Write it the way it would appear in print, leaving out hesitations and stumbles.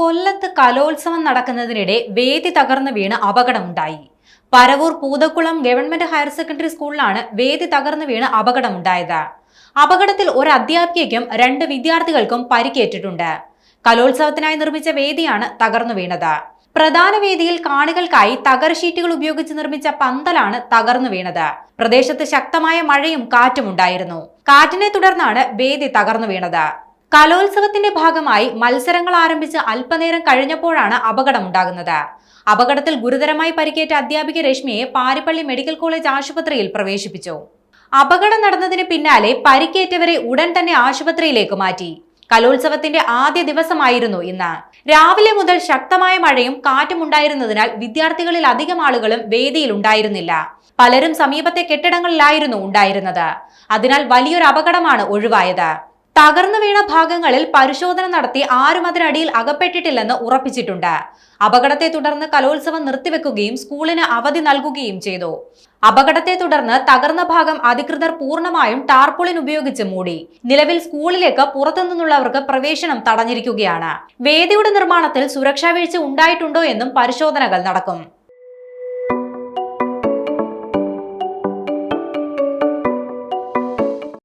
കൊല്ലത്ത് കലോത്സവം നടക്കുന്നതിനിടെ വേദി തകർന്നു വീണ് അപകടമുണ്ടായി. Paravur Poothakkulam government higher secondary സ്കൂളിലാണ് വേദി തകർന്നു വീണ് അപകടമുണ്ടായത്. അപകടത്തിൽ ഒരു അധ്യാപികയ്ക്കും 2 വിദ്യാർത്ഥികൾക്കും പരിക്കേറ്റിട്ടുണ്ട്. കലോത്സവത്തിനായി നിർമ്മിച്ച വേദിയാണ് തകർന്നു വീണത്. പ്രധാന വേദിയിൽ കാണികൾക്കായി തകർ ഷീറ്റുകൾ ഉപയോഗിച്ച് നിർമ്മിച്ച പന്തലാണ് തകർന്നു വീണത്. പ്രദേശത്ത് ശക്തമായ മഴയും കാറ്റും ഉണ്ടായിരുന്നു. കാറ്റിനെ തുടർന്നാണ് വേദി തകർന്നു വീണത്. കലോത്സവത്തിന്റെ ഭാഗമായി മത്സരങ്ങൾ ആരംഭിച്ച് അല്പനേരം കഴിഞ്ഞപ്പോഴാണ് അപകടമുണ്ടാകുന്നത്. അപകടത്തിൽ ഗുരുതരമായി പരിക്കേറ്റ അധ്യാപിക രശ്മിയെ പാരിപ്പള്ളി മെഡിക്കൽ കോളേജ് ആശുപത്രിയിൽ പ്രവേശിപ്പിച്ചു. അപകടം നടന്നതിന് പിന്നാലെ പരിക്കേറ്റവരെ ഉടൻ തന്നെ ആശുപത്രിയിലേക്ക് മാറ്റി. കലോത്സവത്തിന്റെ ആദ്യ ദിവസമായിരുന്നു ഇന്ന്. രാവിലെ മുതൽ ശക്തമായ മഴയും കാറ്റും ഉണ്ടായിരുന്നതിനാൽ വിദ്യാർത്ഥികളിൽ അധികം ആളുകളും വേദിയിൽ ഉണ്ടായിരുന്നില്ല. പലരും സമീപത്തെ കെട്ടിടങ്ങളിലായിരുന്നു ഉണ്ടായിരുന്നത്. അതിനാൽ വലിയൊരു അപകടമാണ് ഒഴിവായത്. തകർന്നു വീണ ഭാഗങ്ങളിൽ പരിശോധന നടത്തി ആരും അതിനടിയിൽ അകപ്പെട്ടിട്ടില്ലെന്ന് ഉറപ്പിച്ചിട്ടുണ്ട്. അപകടത്തെ തുടർന്ന് കലോത്സവം നിർത്തിവെക്കുകയും സ്കൂളിന് അവധി നൽകുകയും ചെയ്തു. അപകടത്തെ തുടർന്ന് തകർന്ന ഭാഗം അധികൃതർ പൂർണ്ണമായും ടാർപോളിൻ ഉപയോഗിച്ച് മൂടി. നിലവിൽ സ്കൂളിലേക്ക് പുറത്തുനിന്നുള്ളവർക്ക് പ്രവേശനം തടഞ്ഞിരിക്കുകയാണ്. വേദിയുടെ നിർമ്മാണത്തിൽ സുരക്ഷാ വീഴ്ച ഉണ്ടായിട്ടുണ്ടോ എന്നും പരിശോധനകൾ നടക്കും.